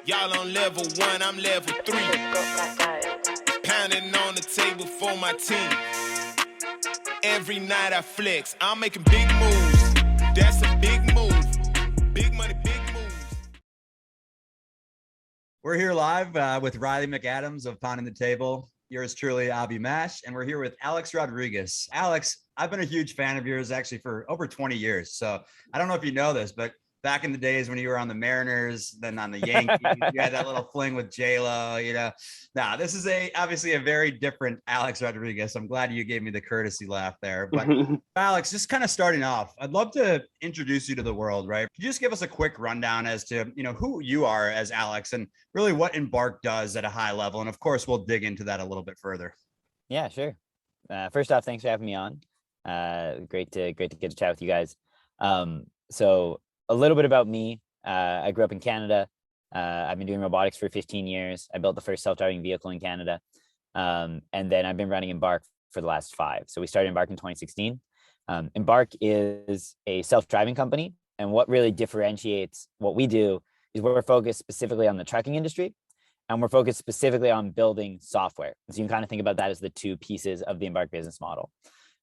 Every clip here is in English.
Y'all on level 1, I'm level 3. Pounding on the table for my team. Every night I flex, I'm making big moves. That's a big move. Big money, big moves. We're here live with Riley McAdams of Pounding the Table. Yours truly, Avi Mash, and we're here with Alex Rodrigues. Alex, I've been a huge fan of yours actually for over 20 years. So I don't know if you know this, but back in the days when you were on the Mariners, then on the Yankees, you had that little fling with J-Lo, you know. Now, this is obviously a very different Alex Rodrigues. I'm glad you gave me the courtesy laugh there. But Alex, just kind of starting off, I'd love to introduce you to the world, right? Could you just give us a quick rundown as to, who you are as Alex and really what Embark does at a high level? And of course, we'll dig into that a little bit further. Yeah, sure. First off, thanks for having me on. Great to get to chat with you guys. So a little bit about me. I grew up in Canada. I've been doing robotics for 15 years. I built the first self-driving vehicle in Canada. And then I've been running Embark for the last 5. So we started Embark in 2016. Embark is a self-driving company. And what really differentiates what we do is we're focused specifically on the trucking industry. And we're focused specifically on building software. So you can kind of think about that as the 2 pieces of the Embark business model.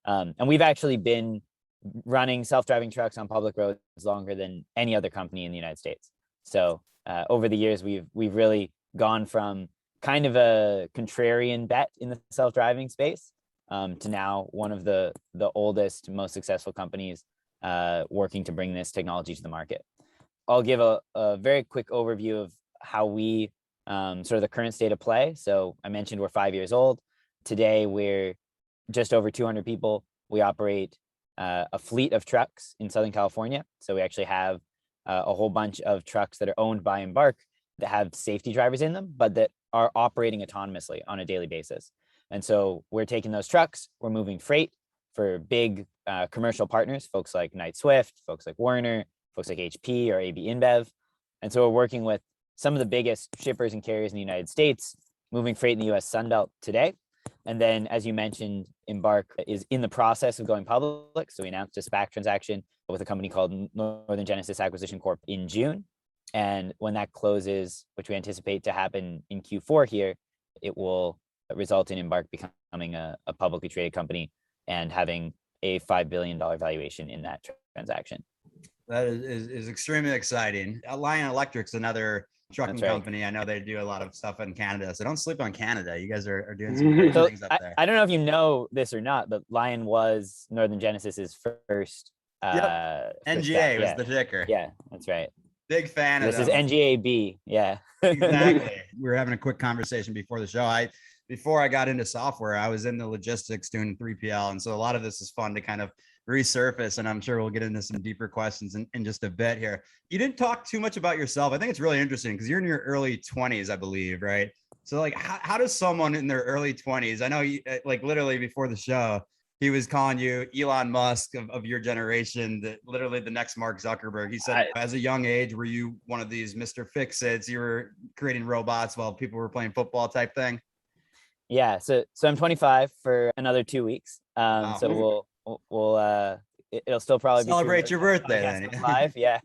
And we've actually been running self-driving trucks on public roads longer than any other company in the United States. So over the years, we've really gone from kind of a contrarian bet in the self-driving space to now one of the oldest, most successful companies working to bring this technology to the market. I'll give a very quick overview of how we sort of the current state of play. So I mentioned we're 5 years old. Today, we're just over 200 people. We operate a fleet of trucks in Southern California. So we actually have a whole bunch of trucks that are owned by Embark that have safety drivers in them, but that are operating autonomously on a daily basis. And so we're taking those trucks, we're moving freight for big commercial partners, folks like Knight Swift, folks like Werner, folks like HP or AB InBev. And so we're working with some of the biggest shippers and carriers in the United States, moving freight in the US Sunbelt today. And then, as you mentioned, Embark is in the process of going public. So we announced a SPAC transaction with a company called Northern Genesis Acquisition Corp in June. And when that closes, which we anticipate to happen in Q4 here, it will result in Embark becoming a publicly traded company and having a $5 billion valuation in that transaction. That is extremely exciting. Lion Electric's another trucking company. I know they do a lot of stuff in Canada, so don't sleep on Canada. You guys are doing some great things up there. I don't know if you know this or not, but Lion was Northern Genesis's first NGA was the ticker. Yeah, that's right. Big fan of this is NGAB. Yeah. Exactly. We were having a quick conversation before the show. Before I got into software, I was in the logistics doing 3PL. And so a lot of this is fun to kind of resurface. And I'm sure we'll get into some deeper questions in just a bit here. You didn't talk too much about yourself. I think it's really interesting because you're in your early 20s, I believe, right? So like, how does someone in their early 20s, I know you, like literally before the show, he was calling you Elon Musk of your generation, literally the next Mark Zuckerberg. He said, as a young age, were you one of these Mr. Fix-Its? You were creating robots while people were playing football type thing? Yeah. So I'm 25 for another 2 weeks. Wow. So it'll still probably celebrate your birthday then. Live. Yeah.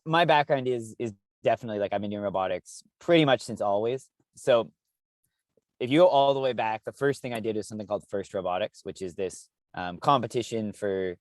My background is definitely like I've been doing robotics pretty much since always. So if you go all the way back, the first thing I did was something called First Robotics, which is this competition for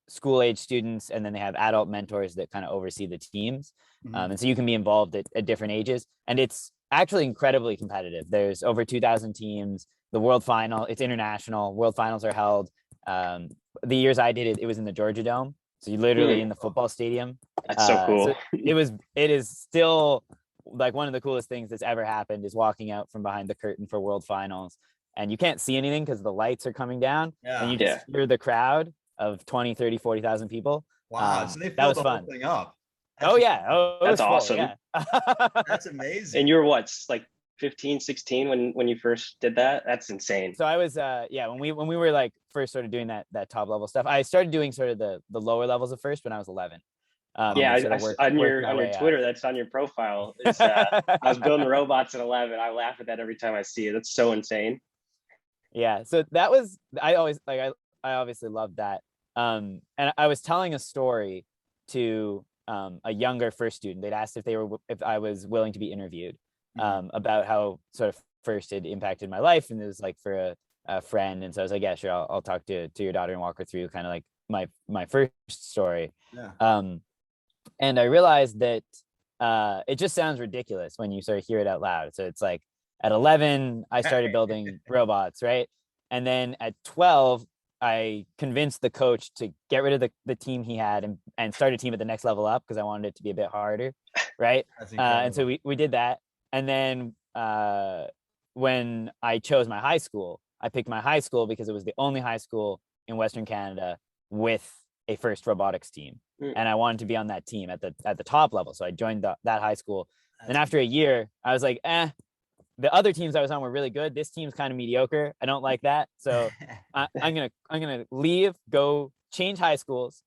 school age students. And then they have adult mentors that kind of oversee the teams. Mm-hmm. And so you can be involved at different ages. And it's actually incredibly competitive. There's over 2,000 teams. The world final, it's international. World finals are held. The years I did it, it was in the Georgia Dome. So you literally in the football stadium. That's so cool. So it is still like one of the coolest things that's ever happened is walking out from behind the curtain for world finals. And you can't see anything because the lights are coming down. Yeah. And you just hear the crowd of 20, 30, 40,000 people. Wow. So they filled the whole thing up. That's awesome. Yeah. That's amazing. And you're what, like 15, 16 when you first did that? That's insane. So I was when we were like first sort of doing that top level stuff, I started doing sort of the lower levels at first when I was 11. On your Twitter, that's on your profile. I was building robots at 11. I laugh at that every time I see it. That's so insane. Yeah. So that was, I obviously loved that. And I was telling a story to a younger first student. They'd asked if I was willing to be interviewed about how sort of first it impacted my life, and it was like for a friend. And so I was like, yeah, sure, I'll talk to your daughter and walk her through kind of like my first story. And I realized that it just sounds ridiculous when you sort of hear it out loud. So it's like at 11 I started building robots, right? And then at 12 I convinced the coach to get rid of the team he had and start a team at the next level up, because I wanted it to be a bit harder, right? And so we did that. And then when I chose my high school, I picked my high school because it was the only high school in Western Canada with a FIRST robotics team, and I wanted to be on that team at the top level. So I joined that high school. And after a year, I was like, the other teams I was on were really good. This team's kind of mediocre. I don't like that. So I'm gonna leave, go change high schools,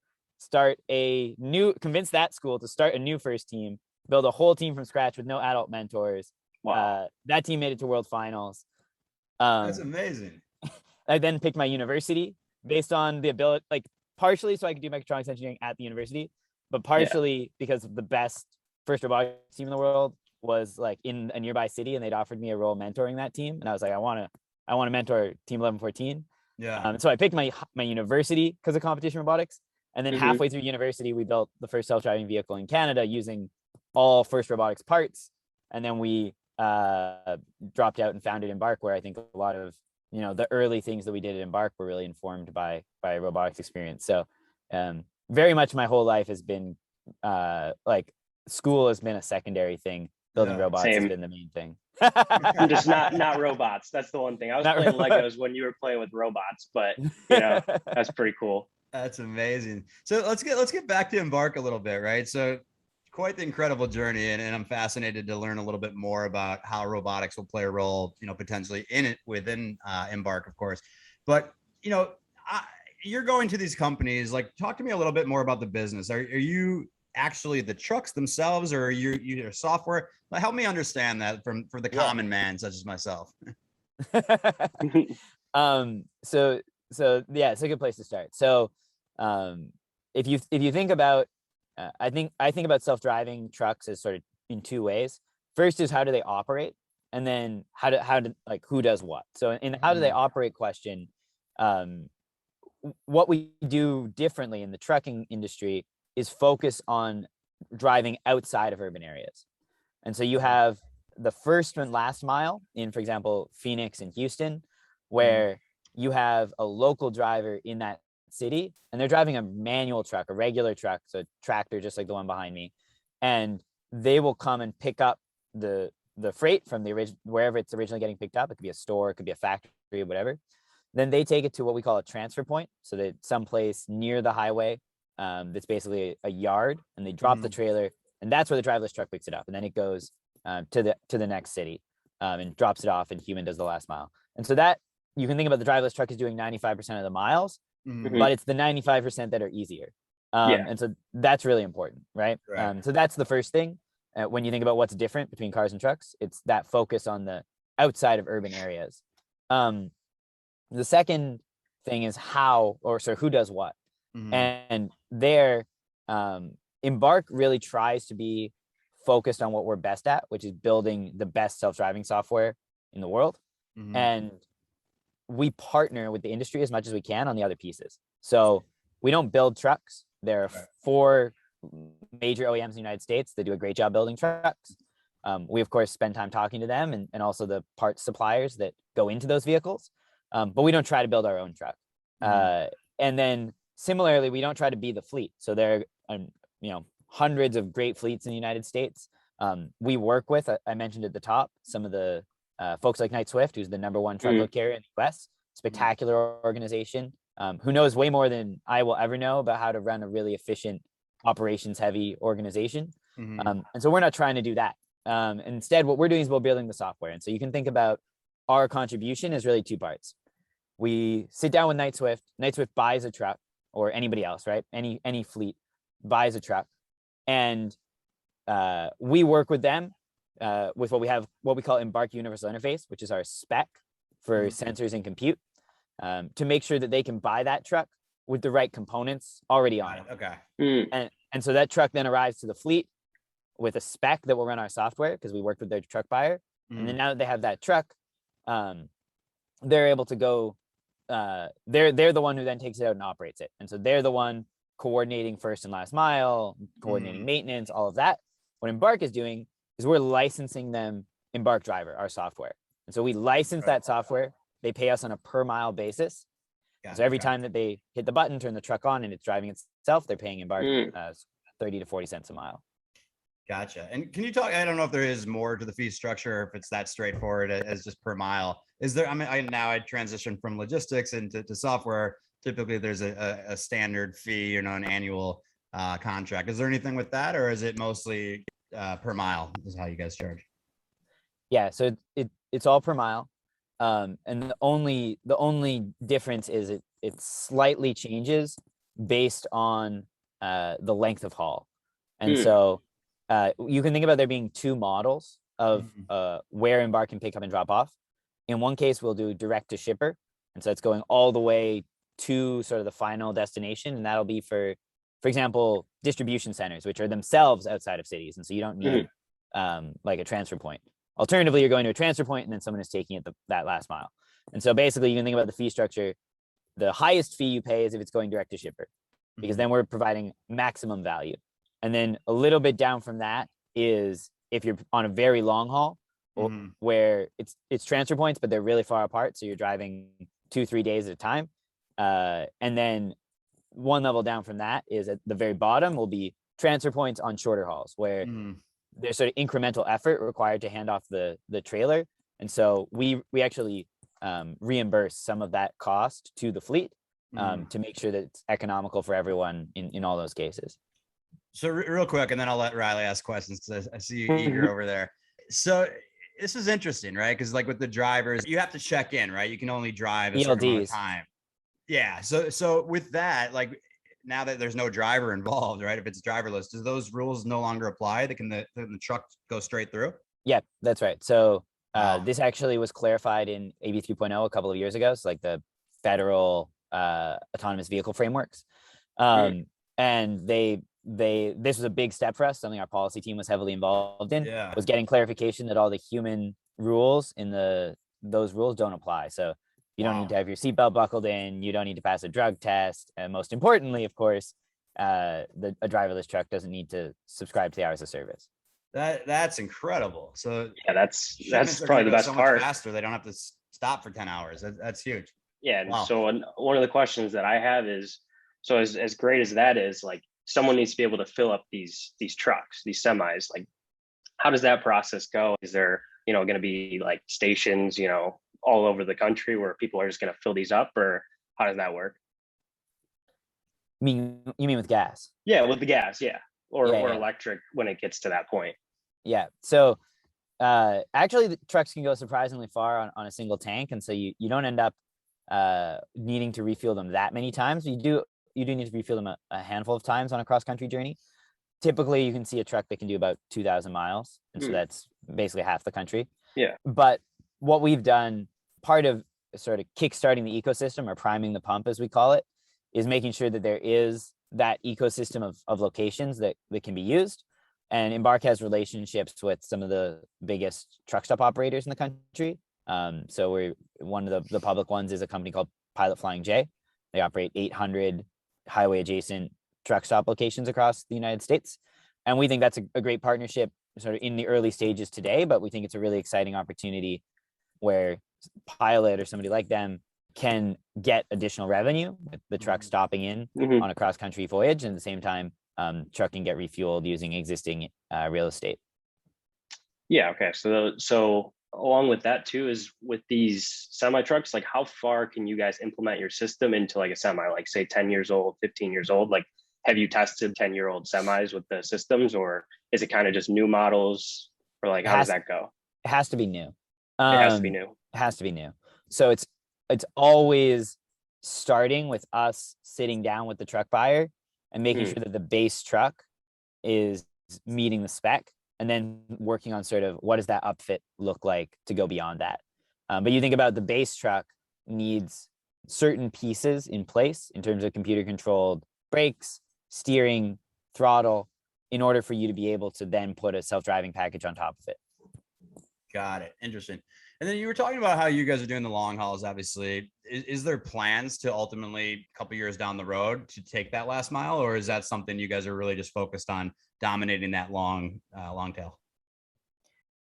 convince that school to start a new FIRST team, build a whole team from scratch with no adult mentors. Wow. That team made it to World Finals. That's amazing. I then picked my university based on the ability, like partially so I could do mechatronics engineering at the university, but partially because the best FIRST robotics team in the world was like in a nearby city, and they'd offered me a role mentoring that team, and I was like, I want to mentor Team 1114. So I picked my university because of competition robotics, and then halfway through university we built the first self-driving vehicle in Canada using all FIRST robotics parts, and then we dropped out and founded Embark, where I think a lot of the early things that we did at Embark were really informed by robotics experience. So very much my whole life has been like school has been a secondary thing. Building robots has been the main thing. Just not robots. That's the one thing. I was playing Legos when you were playing with robots, but that's pretty cool. That's amazing. So let's get back to Embark a little bit, right? So quite the incredible journey, and I'm fascinated to learn a little bit more about how robotics will play a role, potentially in it within Embark, of course. But you're going to these companies. Like, talk to me a little bit more about the business. Are you actually the trucks themselves, or are you software? Help me understand that for the common man such as myself. So yeah, it's a good place to start. So if you think about I think about self-driving trucks as sort of in two ways. First is how do they operate, and then how to like who does what. So in the how do they operate question, what we do differently in the trucking industry is focus on driving outside of urban areas. And so you have the first and last mile in, for example, Phoenix and Houston, where you have a local driver in that city, and they're driving a manual truck, a regular truck, so a tractor just like the one behind me, and they will come and pick up the freight from wherever it's originally getting picked up. It could be a store, it could be a factory, whatever. Then they take it to what we call a transfer point, so that someplace near the highway, that's basically a yard, and they drop the trailer, and that's where the driverless truck picks it up, and then it goes to the next city and drops it off, and human does the last mile. And so that you can think about the driverless truck is doing 95% of the miles, but it's the 95% that are easier. And so that's really important, right? So that's the first thing. When you think about what's different between cars and trucks, it's that focus on the outside of urban areas. The second thing is who does what. And there, Embark really tries to be focused on what we're best at, which is building the best self-driving software in the world. And we partner with the industry as much as we can on the other pieces. So we don't build trucks. There are 4 major OEMs in the United States that do a great job building trucks. We of course spend time talking to them and also the parts suppliers that go into those vehicles. But we don't try to build our own truck. And then similarly, we don't try to be the fleet. So there are, hundreds of great fleets in the United States. We work with, I mentioned at the top, some of the folks like Knight Swift, who's the #1 truckload carrier in the US, spectacular organization, who knows way more than I will ever know about how to run a really efficient, operations-heavy organization. And so we're not trying to do that. Instead, what we're doing is we're building the software. And so you can think about our contribution as really 2 parts. We sit down with Knight Swift. Knight Swift buys a truck, or anybody else, right? Any fleet buys a truck, and we work with them with what we call Embark Universal Interface, which is our spec for sensors and compute, to make sure that they can buy that truck with the right components already on it. And so that truck then arrives to the fleet with a spec that will run our software, because we worked with their truck buyer. And then now that they have that truck, they're able to go, they're the one who then takes it out and operates it. And so they're the one coordinating first and last mile, coordinating maintenance, all of that. What Embark is doing is we're licensing them Embark Driver, our software. And so we license that software. They pay us on a per mile basis. So every time that they hit the button, turn the truck on, and it's driving itself, they're paying Embark 30 to 40 cents a mile. Gotcha. And can you talk, I don't know if there is more to the fee structure, or if it's that straightforward as just per mile. Is there, I mean, I transitioned from logistics into software. Typically there's a standard fee, an annual contract. Is there anything with that, or is it mostly per mile is how you guys charge? Yeah, so it's all per mile. And the only difference is it slightly changes based on the length of haul. And so you can think about there being two models of where Embark can pick up and drop off. In one case, we'll do direct to shipper. And so it's going all the way to sort of the final destination. And that'll be for example, distribution centers, which are themselves outside of cities. And so you don't need like a transfer point. Alternatively, you're going to a transfer point and then someone is taking it that last mile. And so basically you can think about the fee structure. The highest fee you pay is if it's going direct to shipper, because then we're providing maximum value. And then a little bit down from that is if you're on a very long haul where it's transfer points, but they're really far apart. So you're driving 2-3 days at a time. And then one level down from that is at the very bottom will be transfer points on shorter hauls where there's sort of incremental effort required to hand off the trailer. And so we actually reimburse some of that cost to the fleet to make sure that it's economical for everyone in all those cases. So real quick, and then I'll let Riley ask questions because I see you eager over there. So this is interesting, right? Because like with the drivers, you have to check in, right? You can only drive a certain amount of time. Yeah. So with that, like now that there's no driver involved, right? If it's driverless, do those rules no longer apply? Can the truck go straight through? Yeah, that's right. So this actually was clarified in AB 3.0 a couple of years ago. So like the federal autonomous vehicle frameworks. And this was a big step for us. Something our policy team was heavily involved in was getting clarification that all the human rules in those rules don't apply. So you don't need to have your seatbelt buckled in. You don't need to pass a drug test. And most importantly, of course, a driverless truck doesn't need to subscribe to the hours of service. That's incredible. So yeah, that's probably the best part. Faster. They don't have to stop for 10 hours. That's huge. Yeah. And so one of the questions that I have is, so as great as that is, like someone needs to be able to fill up these trucks, these semis. Like, how does that process go? Is there, going to be like stations, all over the country where people are just going to fill these up, or how does that work? You mean with gas? Yeah, with the gas. Yeah. Or electric when it gets to that point. Yeah. So actually the trucks can go surprisingly far on a single tank. And so you don't end up needing to refuel them that many times. You do need to refuel them a handful of times on a cross-country journey. Typically you can see a truck that can do about 2,000 miles. And so that's basically half the country. Yeah. But what we've done, part of sort of kickstarting the ecosystem, or priming the pump as we call it, is making sure that there is that ecosystem of locations that can be used. And Embark has relationships with some of the biggest truck stop operators in the country. So we're one of the public ones is a company called Pilot Flying J. They operate 800 highway adjacent truck stop locations across the United States. And we think that's a great partnership sort of in the early stages today, but we think it's a really exciting opportunity where Pilot or somebody like them can get additional revenue with the truck stopping in on a cross-country voyage, and at the same time truck can get refueled using existing real estate. Yeah. Okay. So along with that too is with these semi trucks, like how far can you guys implement your system into like a semi, like say 10 years old, 15 years old? Like, have you tested 10-year-old semis with the systems, or is it kind of just new models, or like how does that go? It has to be new. It has to be new. It has to be new. So it's always starting with us sitting down with the truck buyer and making sure that the base truck is meeting the spec, and then working on sort of what does that upfit look like to go beyond that. But you think about the base truck needs certain pieces in place in terms of computer controlled brakes, steering, throttle in order for you to be able to then put a self-driving package on top of it. Got it. Interesting. And then you were talking about how you guys are doing the long hauls. Obviously, is there plans to ultimately, a couple years down the road, to take that last mile, or is that something you guys are really just focused on dominating that long tail?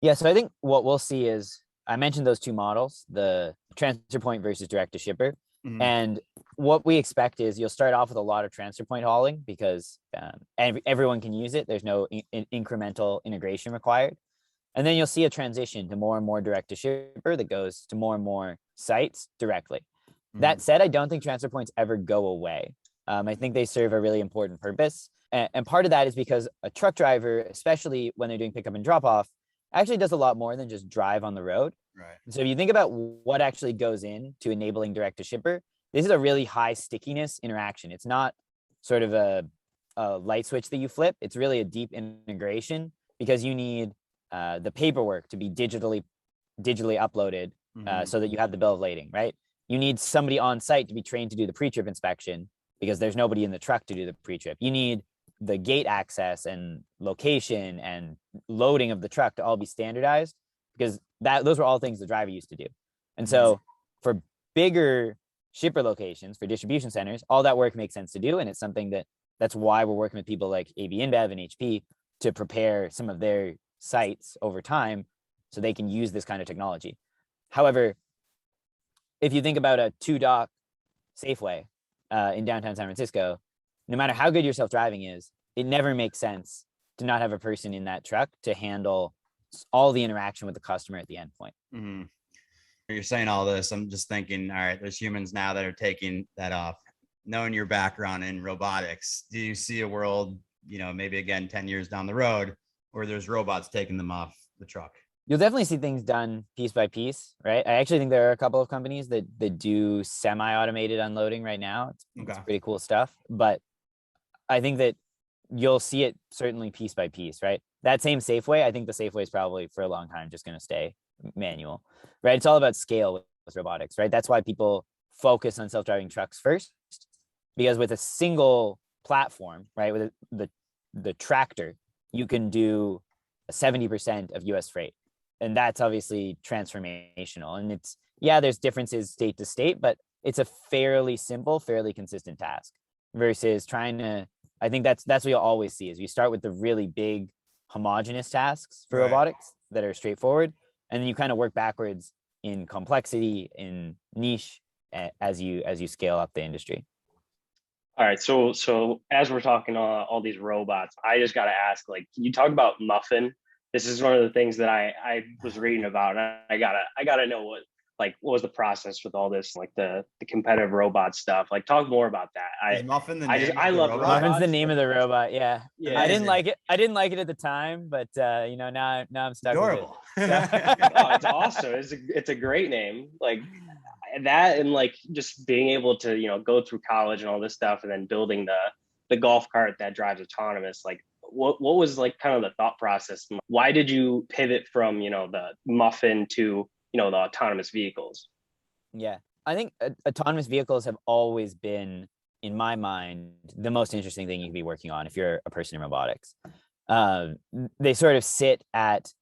Yeah, so I think what we'll see is, I mentioned those two models, the transfer point versus direct to shipper. Mhm. And what we expect is you'll start off with a lot of transfer point hauling because everyone can use it. There's no incremental integration required. And then you'll see a transition to more and more direct to shipper that goes to more and more sites directly. That said, I don't think transfer points ever go away. I think they serve a really important purpose. And part of that is because a truck driver, especially when they're doing pickup and drop off, actually does a lot more than just drive on the road. Right. So if you think about what actually goes into enabling direct to shipper, this is a really high stickiness interaction. It's not sort of a light switch that you flip. It's really a deep integration because you need the paperwork to be digitally uploaded so that you have the bill of lading, right? You need somebody on site to be trained to do the pre-trip inspection because there's nobody in the truck to do the pre-trip. You need the gate access and location and loading of the truck to all be standardized because those were all things the driver used to do. And so for bigger shipper locations, for distribution centers, all that work makes sense to do. And it's something that's why we're working with people like AB InBev and HP to prepare some of their sites over time so they can use this kind of technology. However, if you think about a 2-dock Safeway in downtown San Francisco, no matter how good your self-driving is, it never makes sense to not have a person in that truck to handle all the interaction with the customer at the end point. Mm-hmm. You're saying all this, I'm just thinking, all right, there's humans now that are taking that off. Knowing your background in robotics, do you see a world, maybe again, 10 years down the road where there's robots taking them off the truck? You'll definitely see things done piece by piece, right? I actually think there are a couple of companies that do semi-automated unloading right now. It's pretty cool stuff. But I think that you'll see it certainly piece by piece, right? That same Safeway, I think the Safeway is probably for a long time just going to stay manual, right? It's all about scale with robotics, right? That's why people focus on self-driving trucks first, because with a single platform, right, with the tractor, you can do 70% of US freight. And that's obviously transformational. And there's differences state to state, but it's a fairly simple, fairly consistent task versus I think that's what you'll always see is you start with the really big homogeneous tasks for robotics that are straightforward. And then you kind of work backwards in complexity, in niche as you scale up the industry. All right. So as we're talking all these robots, I just got to ask, can you talk about Muffin? This is one of the things that I was reading about. And I gotta know what was the process with all this, the competitive robot stuff. Talk more about that. Is Muffin the name? I love robots. Muffin's the name of the robot. Yeah. Yeah. I didn't like it at the time, but now I'm stuck Adorable. with it. So. Oh, it's awesome. It's a great name. That and just being able to go through college and all this stuff and then building the golf cart that drives autonomous. What was kind of the thought process? Why did you pivot from the Muffin to the autonomous vehicles? Yeah, I think autonomous vehicles have always been, in my mind, the most interesting thing you can be working on if you're a person in robotics. They sort of sit at,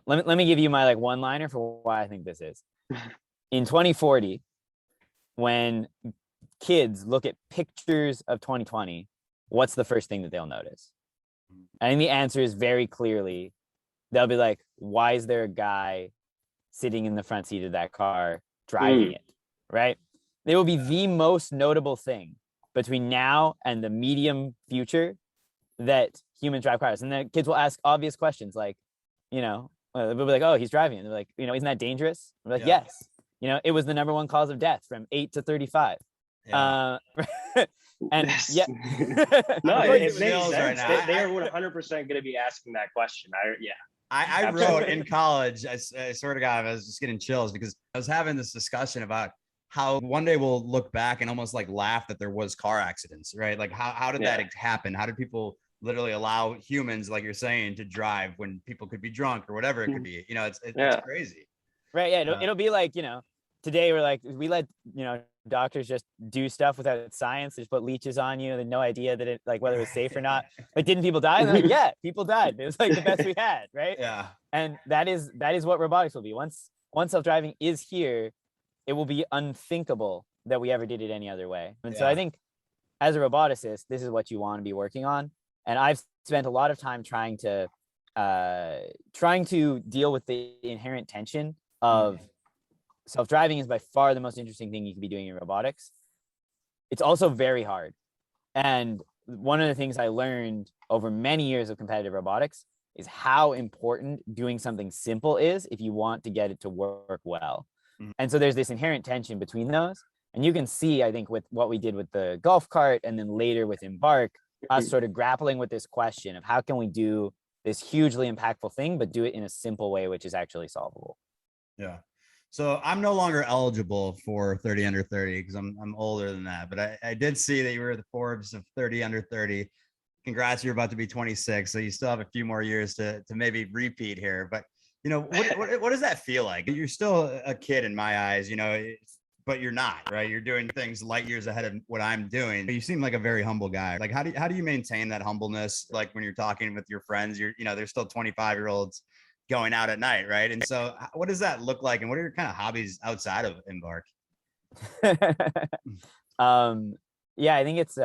let me give you my one-liner for why I think this is. In 2040, when kids look at pictures of 2020, what's the first thing that they'll notice? I think the answer is very clearly, they'll be like, why is there a guy sitting in the front seat of that car driving it, right? It will be the most notable thing between now and the medium future that humans drive cars. And the kids will ask obvious questions they'll be like, oh, he's driving. And they're like, isn't that dangerous? We're like, yes. It was the number one cause of death from 8 to 35. Yeah. And yes. No, it makes sense. Right now. They are 100% going to be asking that question. I wrote in college, I swear to God, I was just getting chills because I was having this discussion about how one day we'll look back and almost laugh that there was car accidents, right? How did that happen? How did people literally allow humans, like you're saying, to drive when people could be drunk or whatever it could be? It's crazy. Right. Yeah. It'll be today we let, doctors just do stuff without science. They just put leeches on you and no idea that it, like, whether it was safe or not. Like, didn't people die? And they're like, yeah, people died. It was like the best we had, right? Yeah. And that is what robotics will be. Once self-driving is here, it will be unthinkable that we ever did it any other way. And so I think as a roboticist, this is what you want to be working on. And I've spent a lot of time trying to deal with the inherent tension of self-driving is by far the most interesting thing you can be doing in robotics. It's also very hard. And one of the things I learned over many years of competitive robotics is how important doing something simple is if you want to get it to work well. And so there's this inherent tension between those. And you can see, I think, with what we did with the golf cart and then later with Embark, us sort of grappling with this question of how can we do this hugely impactful thing, but do it in a simple way, which is actually solvable. Yeah. So I'm no longer eligible for 30 under 30 because I'm older than that. But I did see that you were the Forbes of 30 under 30. Congrats, you're about to be 26. So you still have a few more years to maybe repeat here. But, you know, what does that feel like? You're still a kid in my eyes, you know, but you're not, right? You're doing things light years ahead of what I'm doing. You seem like a very humble guy. Like, how do you maintain that humbleness? Like when you're talking with your friends, they're still 25-year-olds going out at night, right? And so what does that look like? And what are your kind of hobbies outside of Embark? Yeah, I think it's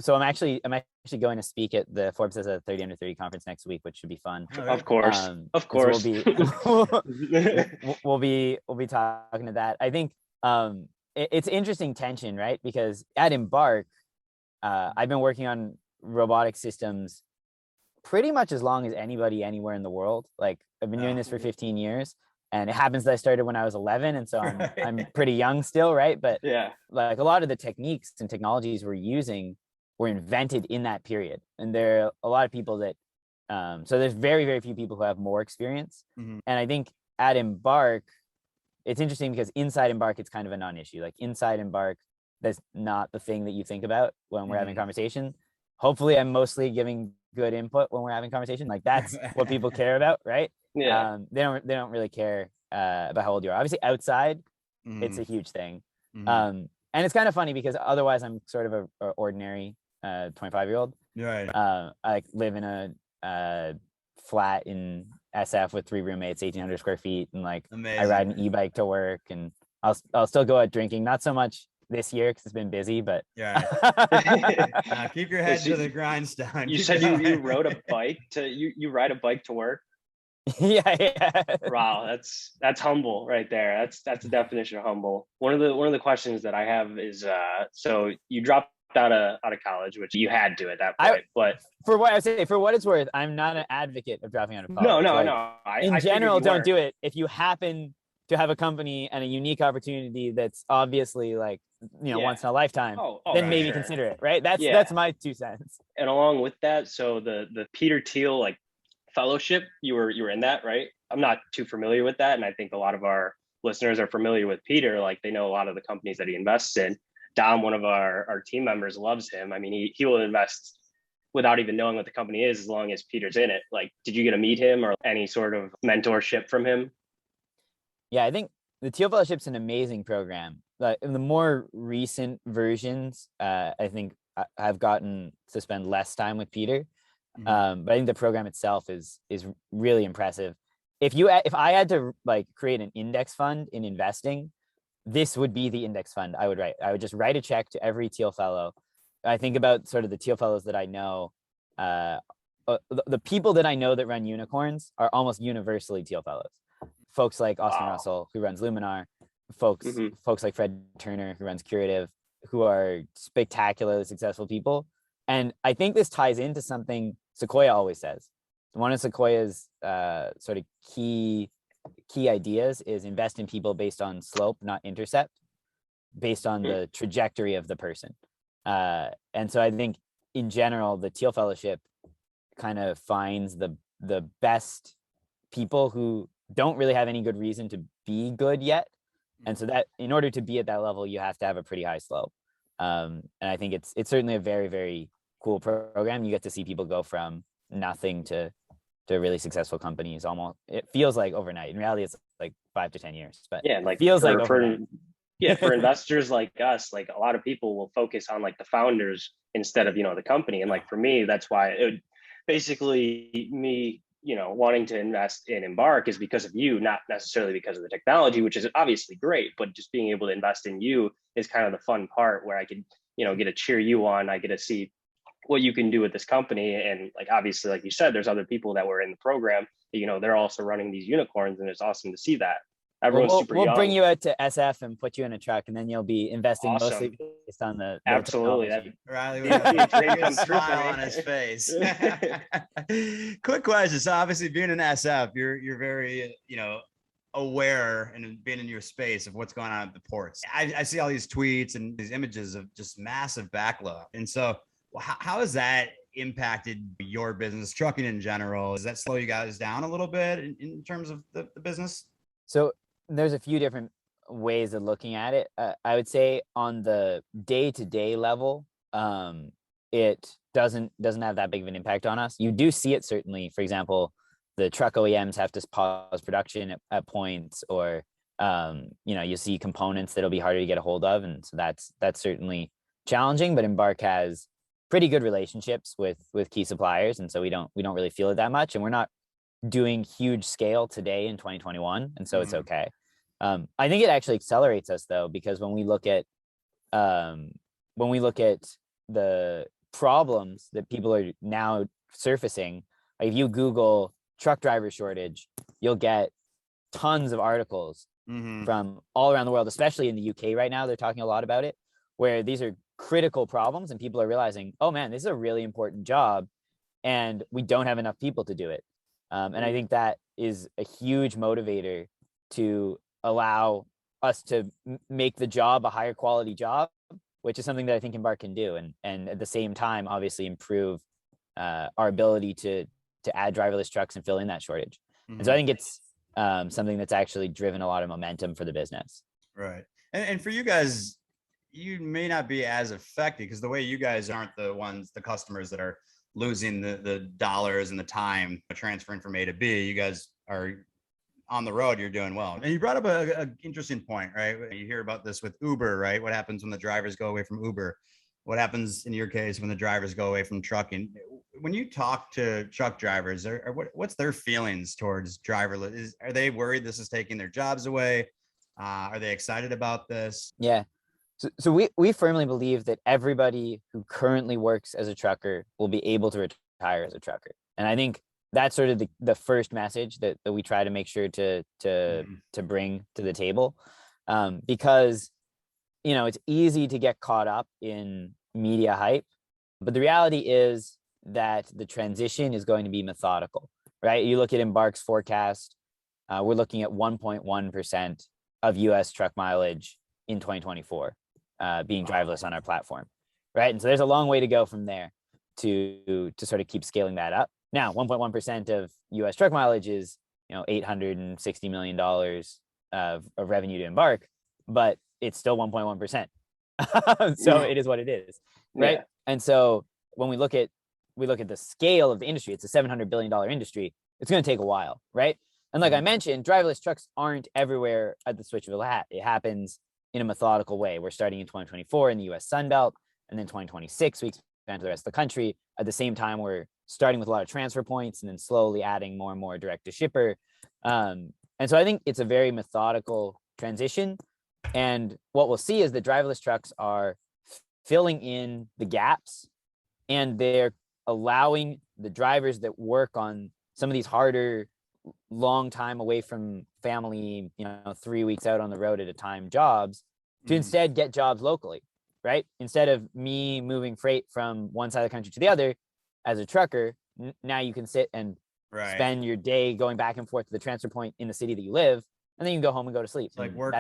so I'm actually going to speak at the Forbes as a 30 under 30 conference next week, which should be fun. Of course. We'll be talking to that. I think it's interesting tension, right? Because at Embark, I've been working on robotic systems pretty much as long as anybody anywhere in the world. Like, I've been doing this for 15 years. And it happens that I started when I was 11. And so I'm pretty young still, right? But yeah, like a lot of the techniques and technologies we're using were invented in that period. And there are a lot of people that, so there's very, very few people who have more experience. And I think at Embark, it's interesting because inside Embark, it's kind of a non-issue. Like inside Embark, that's not the thing that you think about when we're having conversation. Hopefully I'm mostly giving good input when we're having conversation. Like that's what people care about, right? Yeah. They don't really care about how old you are. Obviously outside, it's a huge thing. And it's kind of funny because otherwise I'm sort of a ordinary 25-year-old. Right. I live in a flat in SF with 3 roommates, 1,800 square feet, and like Amazing. I ride an e-bike to work, and I'll still go out drinking. Not so much this year because it's been busy, but keep your head to the grindstone. You said you rode a bike you ride a bike to work. Yeah. Wow, that's humble right there. That's the definition of humble. One of the questions that I have is so you dropped out of college, which you had to at that point. But for what it's worth, I'm not an advocate of dropping out of college. No. In general, don't do it. If you happen to have a company and a unique opportunity that's obviously like, once in a lifetime, then maybe consider it, right? That's my 2 cents. And along with that, so the Peter Thiel like fellowship, you were in that, right? I'm not too familiar with that, and I think a lot of our listeners are familiar with Peter. Like they know a lot of the companies that he invests in. Dom, one of our team members, loves him. I mean, he will invest without even knowing what the company is as long as Peter's in it. Like, did you get to meet him or any sort of mentorship from him? Yeah, I think the Thiel Fellowship's an amazing program. Like in the more recent versions, I think I've gotten to spend less time with Peter. But I think the program itself is really impressive. If I had to like create an index fund in investing, this would be the index fund I would write. I would just write a check to every Thiel fellow. I think about sort of the Thiel fellows that I know. The people that I know that run unicorns are almost universally Thiel fellows. Folks like Austin Russell, who runs Luminar, folks like Fred Turner, who runs Curative, who are spectacularly successful people. And I think this ties into something Sequoia always says. One of Sequoia's sort of key ideas is invest in people based on slope, not intercept, based on the trajectory of the person. And so I think in general, the Thiel Fellowship kind of finds the best people who don't really have any good reason to be good yet. And so that in order to be at that level, you have to have a pretty high slope. And I think it's certainly a very, very cool program. You get to see people go from nothing to really successful companies. Almost, it feels like overnight. In reality, it's like 5 to 10 years, but yeah, like it feels like overnight. Yeah, for investors like us, like a lot of people will focus on like the founders instead of, the company. And like for me, that's why it would basically me, wanting to invest in Embark is because of you, not necessarily because of the technology, which is obviously great, but just being able to invest in you is kind of the fun part where I could, get to cheer you on. I get to see what you can do with this company. And like, obviously, like you said, there's other people that were in the program, they're also running these unicorns, and it's awesome to see that. Everyone's super we'll young. bring you out to SF and put you in a truck, and then you'll be investing Awesome. mostly based on the Absolutely. technology. Riley with a Dream come big true for smile me. on his face. Quick question. So obviously being in SF, you're very, aware and being in your space of what's going on at the ports. I see all these tweets and these images of just massive backlog. And so how has that impacted your business, trucking in general? Does that slow you guys down a little bit in terms of the business? So there's a few different ways of looking at it. I would say on the day-to-day level, it doesn't have that big of an impact on us. You do see it certainly. For example, the truck OEMs have to pause production at points, or you see components that'll be harder to get a hold of, and so that's certainly challenging. But Embark has pretty good relationships with key suppliers, and so we don't really feel it that much, and we're not doing huge scale today in 2021, and so it's okay. I think it actually accelerates us though, because when we look at the problems that people are now surfacing, like if you Google truck driver shortage, you'll get tons of articles from all around the world, especially in the UK right now. They're talking a lot about it, where these are critical problems and people are realizing, oh man, this is a really important job and we don't have enough people to do it. And I think that is a huge motivator to allow us to make the job a higher quality job, which is something that I think Embark can do. And at the same time, obviously improve our ability to add driverless trucks and fill in that shortage. And so I think it's something that's actually driven a lot of momentum for the business. Right. And for you guys, you may not be as affected because the way you guys aren't the customers that are losing the dollars and the time transferring from A to B. You guys are on the road, you're doing well. And you brought up a interesting point, right? You hear about this with Uber, right? What happens when the drivers go away from Uber? What happens in your case when the drivers go away from trucking? When you talk to truck drivers, what's their feelings towards driverless? Are they worried this is taking their jobs away? Are they excited about this? Yeah. So we firmly believe that everybody who currently works as a trucker will be able to retire as a trucker. And I think that's sort of the first message that we try to make sure to bring to the table, because it's easy to get caught up in media hype, but the reality is that the transition is going to be methodical, right? You look at Embark's forecast, we're looking at 1.1% of US truck mileage in 2024 being driverless on our platform, right? And so there's a long way to go from there to sort of keep scaling that up. Now, 1.1% of US truck mileage is, $860 million of revenue to Embark, but it's still 1.1%. So it is what it is, right? Yeah. And so when we look at the scale of the industry, it's a $700 billion industry. It's going to take a while, right? And like I mentioned, driverless trucks aren't everywhere at the switch of a hat. It happens in a methodical way. We're starting in 2024 in the US Sun Belt, and then 2026 we expand to the rest of the country. At the same time, we're starting with a lot of transfer points and then slowly adding more and more direct to shipper. And so I think it's a very methodical transition. And what we'll see is the driverless trucks are filling in the gaps, and they're allowing the drivers that work on some of these harder, long time away from family, 3 weeks out on the road at a time jobs, to instead get jobs locally, right? Instead of me moving freight from one side of the country to the other as a trucker, now you can sit and spend your day going back and forth to the transfer point in the city that you live, and then you can go home and go to sleep. It's like work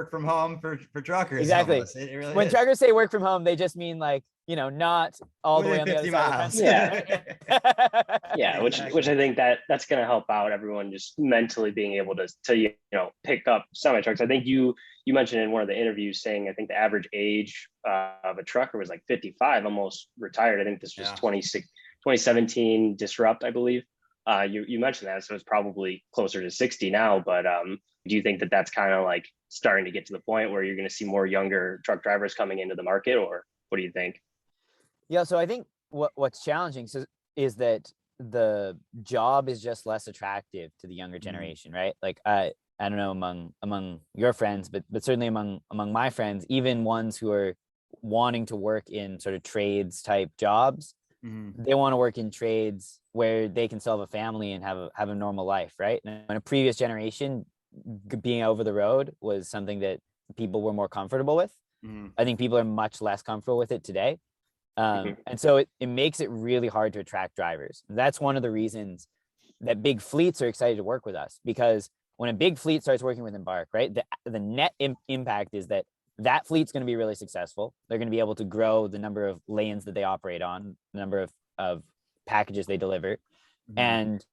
from home for truckers. Exactly. It really when is. Truckers say work from home, they just mean like, not all the way on the other side of the country. Yeah, which I think that's going to help out everyone just mentally being able to pick up semi trucks. I think you mentioned in one of the interviews saying I think the average age of a trucker was like 55, almost retired. I think this was 2017 Disrupt, I believe. You mentioned that, so it's probably closer to 60 now. But do you think that that's kind of like starting to get to the point where you're going to see more younger truck drivers coming into the market, or what do you think? Yeah, so I think what's challenging is that the job is just less attractive to the younger generation, right? Like I don't know among your friends, but certainly among my friends, even ones who are wanting to work in sort of trades type jobs, they want to work in trades where they can still have a family and have a normal life, right? And in a previous generation, being over the road was something that people were more comfortable with. I think people are much less comfortable with it today. And so it makes it really hard to attract drivers. That's one of the reasons that big fleets are excited to work with us, because when a big fleet starts working with Embark, right, the net impact is that fleet's going to be really successful. They're going to be able to grow the number of lanes that they operate on, the number of packages they deliver. And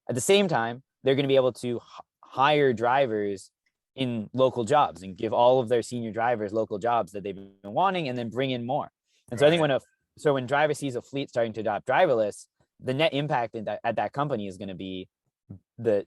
at the same time, they're going to be able to hire drivers in local jobs and give all of their senior drivers local jobs that they've been wanting, and then bring in more. And so I think when driver sees a fleet starting to adopt driverless, the net impact at that company is going to be the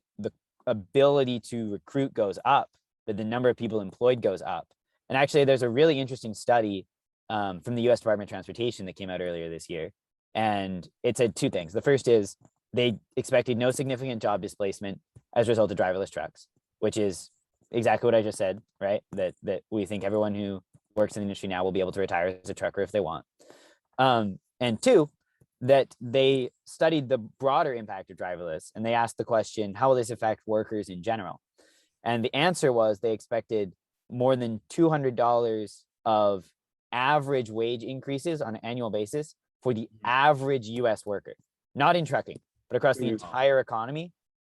ability to recruit goes up, but the number of people employed goes up. And actually, there's a really interesting study from the U.S. Department of Transportation that came out earlier this year, and it said two things. The first is they expected no significant job displacement as a result of driverless trucks, which is exactly what I just said, right? That we think everyone who works in the industry now will be able to retire as a trucker if they want. And two, that they studied the broader impact of driverless, and they asked the question, how will this affect workers in general? And the answer was they expected more than $200 of average wage increases on an annual basis for the average US worker, not in trucking, but across the entire economy.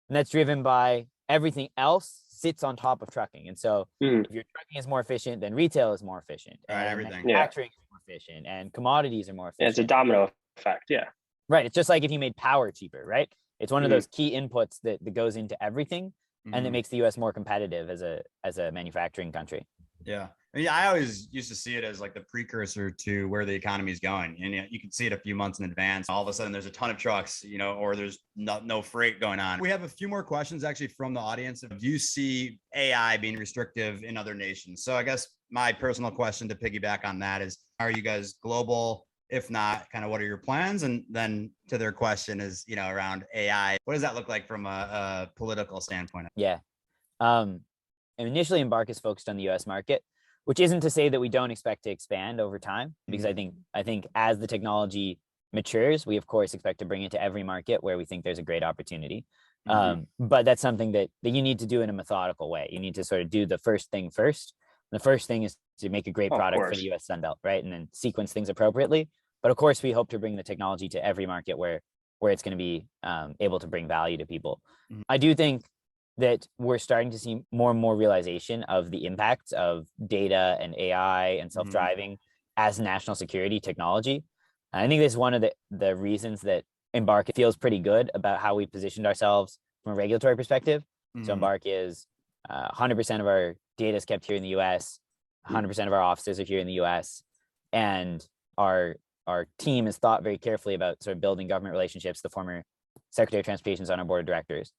And that's driven by everything else sits on top of trucking. And so if your trucking is more efficient, then retail is more efficient. Right, and everything. manufacturing is more efficient, and commodities are more efficient. Yeah, it's a domino effect. Yeah. Right. It's just like if you made power cheaper, right? It's one of those key inputs that goes into everything, and that makes the US more competitive as a manufacturing country. Yeah. I mean, I always used to see it as like the precursor to where the economy is going. And you can see it a few months in advance. All of a sudden there's a ton of trucks, or there's no freight going on. We have a few more questions actually from the audience. Do you see AI being restrictive in other nations? So I guess my personal question to piggyback on that is, are you guys global? If not, kind of what are your plans? And then to their question is, around AI, what does that look like from a political standpoint? Yeah. And initially Embark is focused on the US market, which isn't to say that we don't expect to expand over time, because I think as the technology matures, we of course expect to bring it to every market where we think there's a great opportunity. But that's something that you need to do in a methodical way. You need to sort of do the first thing first. The first thing is to make a great product for the US Sunbelt, right? And then sequence things appropriately. But of course, we hope to bring the technology to every market where it's going to be able to bring value to people. I do think that we're starting to see more and more realization of the impacts of data and AI and self-driving as national security technology. And I think this is one of the reasons that Embark feels pretty good about how we positioned ourselves from a regulatory perspective. So Embark is 100% of our data is kept here in the US, 100% of our offices are here in the US, and our team has thought very carefully about sort of building government relationships. The former Secretary of Transportation is on our board of directors.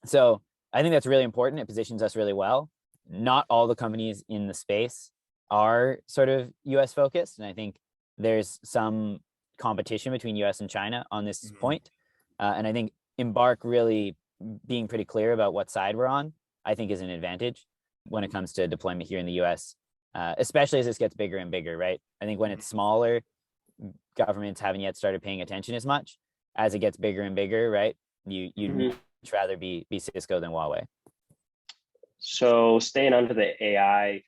So I think that's really important. It positions us really well. Not all the companies in the space are sort of US focused. And I think there's some competition between US and China on this point. And I think Embark really being pretty clear about what side we're on, I think is an advantage when it comes to deployment here in the US, especially as this gets bigger and bigger, right? I think when it's smaller, governments haven't yet started paying attention as much. As it gets bigger and bigger, right? You'd much rather be Cisco than Huawei. So staying under the AI,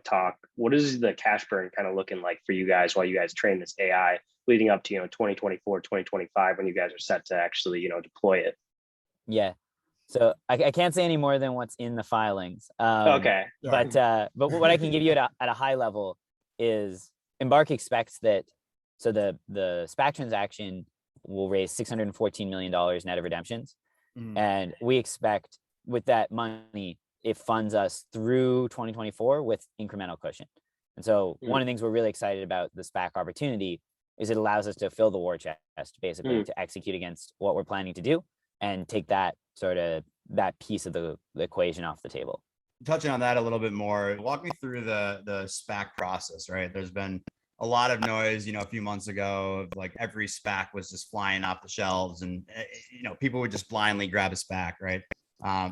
talk, what is the cash burn kind of looking like for you guys while you guys train this AI leading up to, 2024, 2025, when you guys are set to actually, deploy it? Yeah. So I can't say any more than what's in the filings. Okay. But what I can give you at a high level is Embark expects that, so the SPAC transaction will raise $614 million net of redemptions. And we expect with that money, it funds us through 2024 with incremental cushion. And so one of the things we're really excited about the SPAC opportunity is it allows us to fill the war chest, basically, to execute against what we're planning to do. and take that piece of the equation off the table. Touching on that a little bit more, walk me through the SPAC process, right? There's been a lot of noise, a few months ago, like every SPAC was just flying off the shelves, and people would just blindly grab a SPAC, right?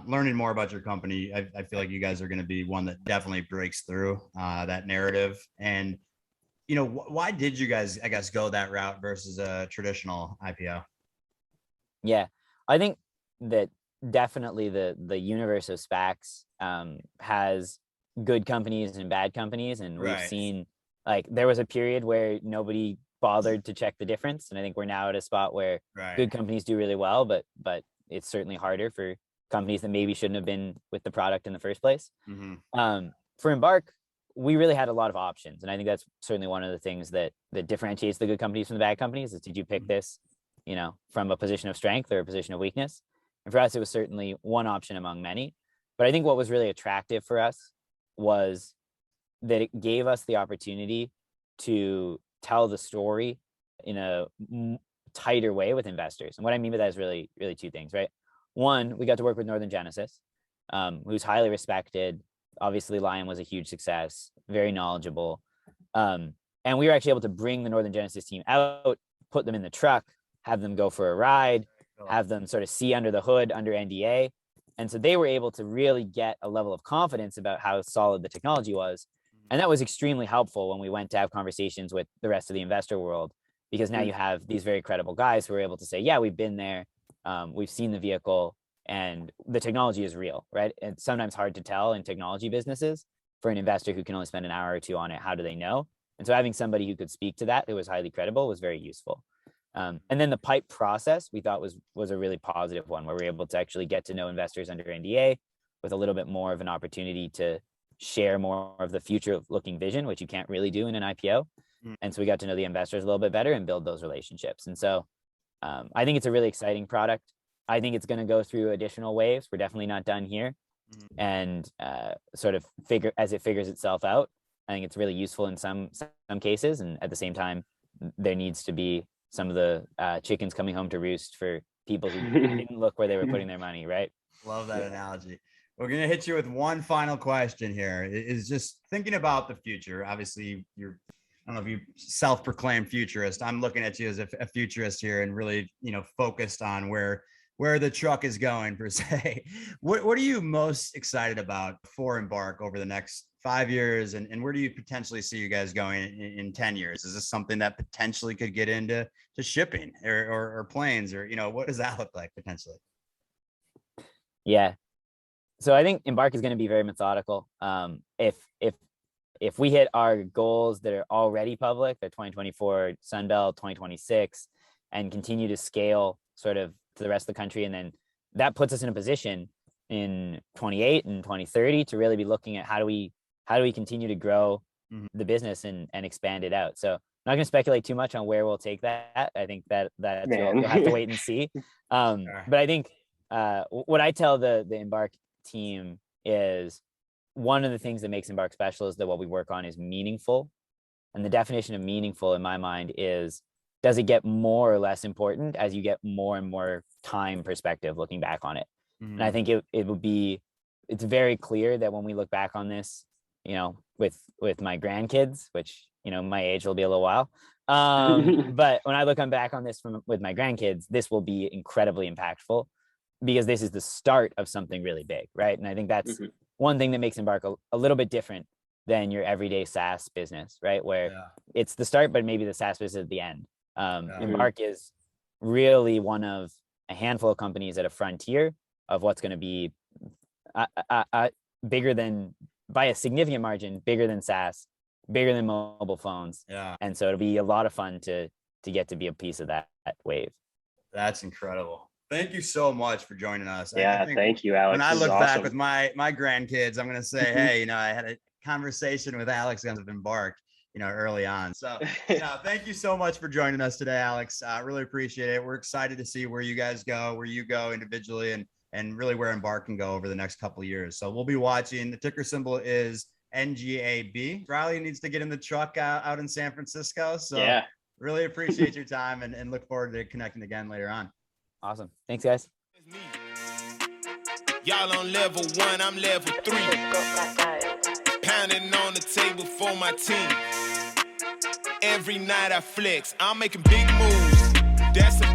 Learning more about your company, I feel like you guys are going to be one that definitely breaks through that narrative. And why did you guys, I guess, go that route versus a traditional IPO? Yeah, I think that definitely the universe of SPACs has good companies and bad companies, and we've seen, like, there was a period where nobody bothered to check the difference, and I think we're now at a spot where good companies do really well, but it's certainly harder for companies that maybe shouldn't have been with the product in the first place. For Embark, we really had a lot of options, and I think that's certainly one of the things that differentiates the good companies from the bad companies. Is, did you pick this from a position of strength or a position of weakness? And for us, it was certainly one option among many. But I think what was really attractive for us was that it gave us the opportunity to tell the story in a tighter way with investors. And what I mean by that is really, really two things, right? One, we got to work with Northern Genesis, who's highly respected. Obviously, Lion was a huge success, very knowledgeable. And we were actually able to bring the Northern Genesis team out, put them in the truck, have them go for a ride, have them sort of see under the hood under NDA. And so they were able to really get a level of confidence about how solid the technology was. And that was extremely helpful when we went to have conversations with the rest of the investor world, because now you have these very credible guys who are able to say, yeah, we've been there, we've seen the vehicle, and the technology is real, right? It's sometimes hard to tell in technology businesses for an investor who can only spend an hour or two on it. How do they know? And so having somebody who could speak to that, who was highly credible, was very useful. And then the PIPE process we thought was a really positive one, where we're able to actually get to know investors under NDA with a little bit more of an opportunity to share more of the future looking vision, which you can't really do in an IPO. And so we got to know the investors a little bit better and build those relationships. And so I think it's a really exciting product. I think it's going to go through additional waves. We're definitely not done here. And sort of as it figures itself out, I think it's really useful in some cases. And at the same time, there needs to be some of the chickens coming home to roost for people who didn't look where they were putting their money, right? Love that analogy. We're going to hit you with one final question here. Is just thinking about the future. Obviously, I don't know if you self-proclaimed futurist. I'm looking at you as a futurist here, and really, focused on where the truck is going, per se. What are you most excited about for Embark over the next 5 years? And where do you potentially see you guys going in 10 years? Is this something that potentially could get into shipping or planes, or, what does that look like potentially? Yeah. So I think Embark is going to be very methodical. If we hit our goals that are already public, the 2024 Sunbelt, 2026, and continue to scale sort of to the rest of the country, and then that puts us in a position in 28 and 2030 to really be looking at how do we continue to grow the business and expand it out. So I'm not going to speculate too much on where we'll take that. I think that you'll have to wait and see. But I think what I tell the Embark team is, one of the things that makes Embark special is that what we work on is meaningful. And the definition of meaningful in my mind is, does it get more or less important as you get more and more time perspective looking back on it? And I think it's very clear that when we look back on this, with my grandkids, which, my age will be a little while. But when I look back on this with my grandkids, this will be incredibly impactful, because this is the start of something really big, right? And I think that's one thing that makes Embark a little bit different than your everyday SaaS business, right? Where it's the start, but maybe the SaaS business at the end. Embark is really one of a handful of companies at a frontier of what's going to be bigger than, by a significant margin, bigger than SaaS, bigger than mobile phones. And so it'll be a lot of fun to get to be a piece of that wave. That's incredible. Thank you so much for joining us. Yeah, thank you, Alex. When I look back with my grandkids, I'm going to say, hey, I had a conversation with Alex of Embark, early on. So thank you so much for joining us today, Alex. Really appreciate it. We're excited to see where you guys go, where you go individually, and really where Embark can go over the next couple of years. So we'll be watching. The ticker symbol is NGAB. Riley needs to get in the truck out in San Francisco. So really appreciate your time, and look forward to connecting again later on. Awesome. Thanks, guys. Y'all on level 1, I'm level 3. Pounding on the table for my team. Every night I flex, I'm making big moves. That's a